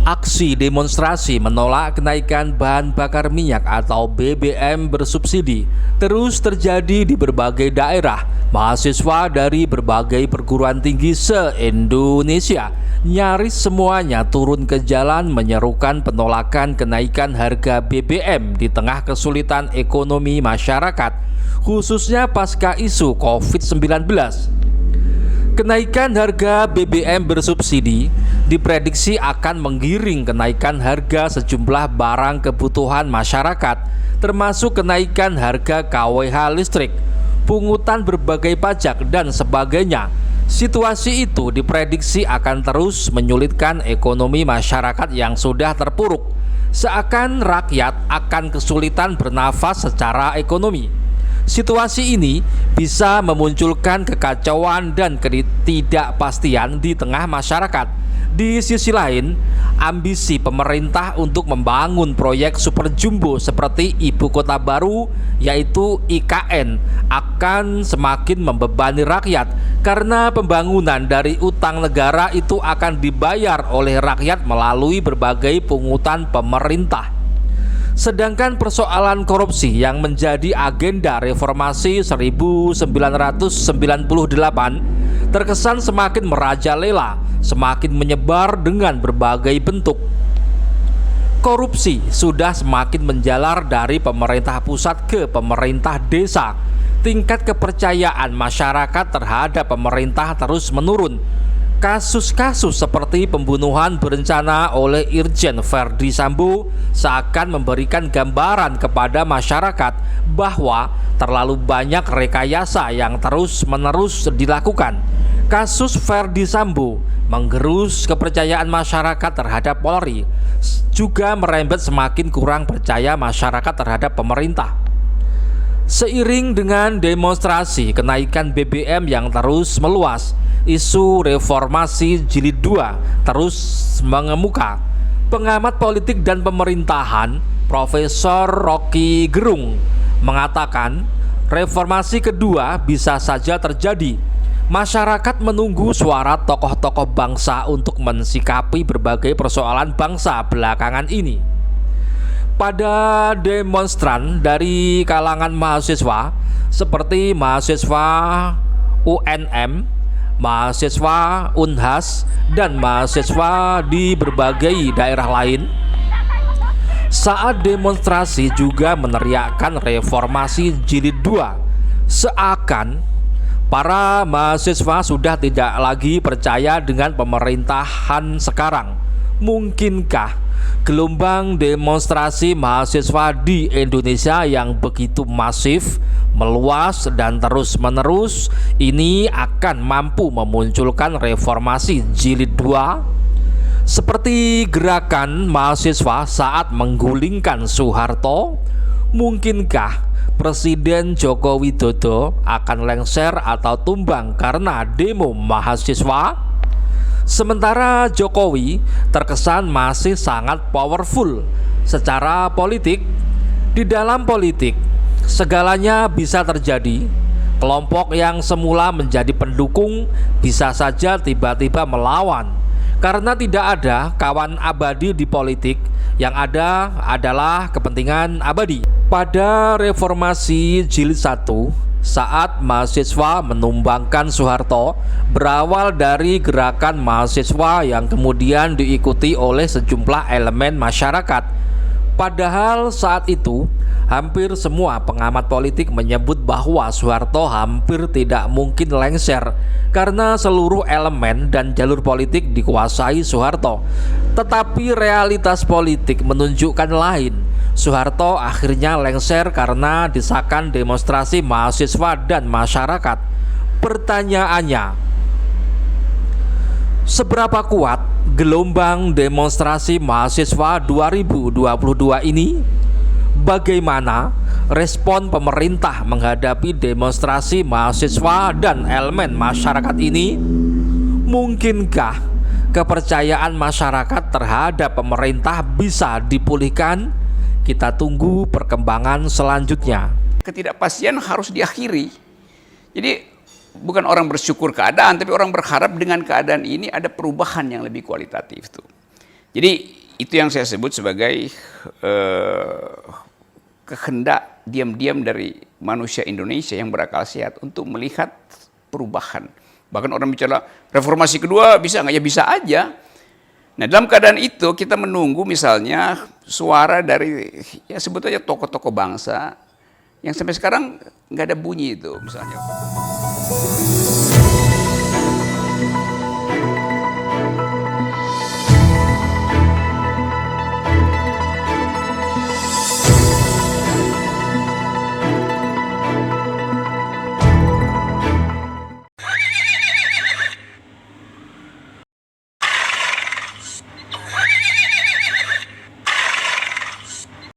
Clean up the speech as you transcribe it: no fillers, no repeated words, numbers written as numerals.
Aksi demonstrasi menolak kenaikan bahan bakar minyak atau BBM bersubsidi terus terjadi di berbagai daerah. Mahasiswa dari berbagai perguruan tinggi se-Indonesia nyaris semuanya turun ke jalan menyerukan penolakan kenaikan harga BBM di tengah kesulitan ekonomi masyarakat, khususnya pasca isu COVID-19. Kenaikan harga BBM bersubsidi diprediksi akan menggiring kenaikan harga sejumlah barang kebutuhan masyarakat, termasuk kenaikan harga KWH listrik, pungutan berbagai pajak, dan sebagainya. Situasi itu diprediksi akan terus menyulitkan ekonomi masyarakat yang sudah terpuruk, seakan rakyat akan kesulitan bernafas secara ekonomi. Situasi ini bisa memunculkan kekacauan dan ketidakpastian di tengah masyarakat. Di sisi lain, ambisi pemerintah untuk membangun proyek super jumbo seperti ibu kota baru, yaitu IKN, akan semakin membebani rakyat karena pembangunan dari utang negara itu akan dibayar oleh rakyat melalui berbagai pungutan pemerintah. Sedangkan persoalan korupsi yang menjadi agenda reformasi 1998 terkesan semakin merajalela, semakin menyebar dengan berbagai bentuk. Korupsi sudah semakin menjalar dari pemerintah pusat ke pemerintah desa. Tingkat kepercayaan masyarakat terhadap pemerintah terus menurun. Kasus-kasus seperti pembunuhan berencana oleh Irjen Verdi Sambo seakan memberikan gambaran kepada masyarakat bahwa terlalu banyak rekayasa yang terus-menerus dilakukan. Kasus Verdi Sambo menggerus kepercayaan masyarakat terhadap Polri, juga merembet semakin kurang percaya masyarakat terhadap pemerintah. Seiring dengan demonstrasi kenaikan BBM yang terus meluas, isu reformasi jilid 2 terus mengemuka. Pengamat politik dan pemerintahan Profesor Rocky Gerung mengatakan reformasi kedua bisa saja terjadi. Masyarakat menunggu suara tokoh-tokoh bangsa untuk mensikapi berbagai persoalan bangsa belakangan ini. Pada demonstran dari kalangan mahasiswa seperti mahasiswa UNM, mahasiswa Unhas, dan mahasiswa di berbagai daerah lain, saat demonstrasi juga meneriakkan reformasi jilid 2, seakan para mahasiswa sudah tidak lagi percaya dengan pemerintahan sekarang. Mungkinkah gelombang demonstrasi mahasiswa di Indonesia yang begitu masif, meluas, dan terus-menerus ini akan mampu memunculkan reformasi jilid 2? Seperti gerakan mahasiswa saat menggulingkan Soeharto, mungkinkah Presiden Joko Widodo akan lengser atau tumbang karena demo mahasiswa? Sementara Jokowi terkesan masih sangat powerful secara politik. Di dalam politik, segalanya bisa terjadi. Kelompok yang semula menjadi pendukung bisa saja tiba-tiba melawan. Karena tidak ada kawan abadi di politik, yang ada adalah kepentingan abadi. Pada reformasi jilid 1, saat mahasiswa menumbangkan Soeharto, berawal dari gerakan mahasiswa yang kemudian diikuti oleh sejumlah elemen masyarakat. Padahal saat itu hampir semua pengamat politik menyebut bahwa Soeharto hampir tidak mungkin lengser karena seluruh elemen dan jalur politik dikuasai Soeharto. Tetapi realitas politik menunjukkan lain. Soeharto akhirnya lengser karena desakan demonstrasi mahasiswa dan masyarakat. Pertanyaannya, seberapa kuat gelombang demonstrasi mahasiswa 2022 ini? Bagaimana respon pemerintah menghadapi demonstrasi mahasiswa dan elemen masyarakat ini? Mungkinkah kepercayaan masyarakat terhadap pemerintah bisa dipulihkan? Kita tunggu perkembangan selanjutnya. Ketidakpastian harus diakhiri. Jadi bukan orang bersyukur keadaan, tapi orang berharap dengan keadaan ini ada perubahan yang lebih kualitatif tuh. Jadi itu yang saya sebut sebagai kehendak diam-diam dari manusia Indonesia yang berakal sehat untuk melihat perubahan. Bahkan orang bicara reformasi kedua bisa nggak? Ya bisa aja. Nah dalam keadaan itu kita menunggu misalnya suara dari ya sebut aja tokoh-tokoh bangsa yang sampai sekarang nggak ada bunyi itu misalnya.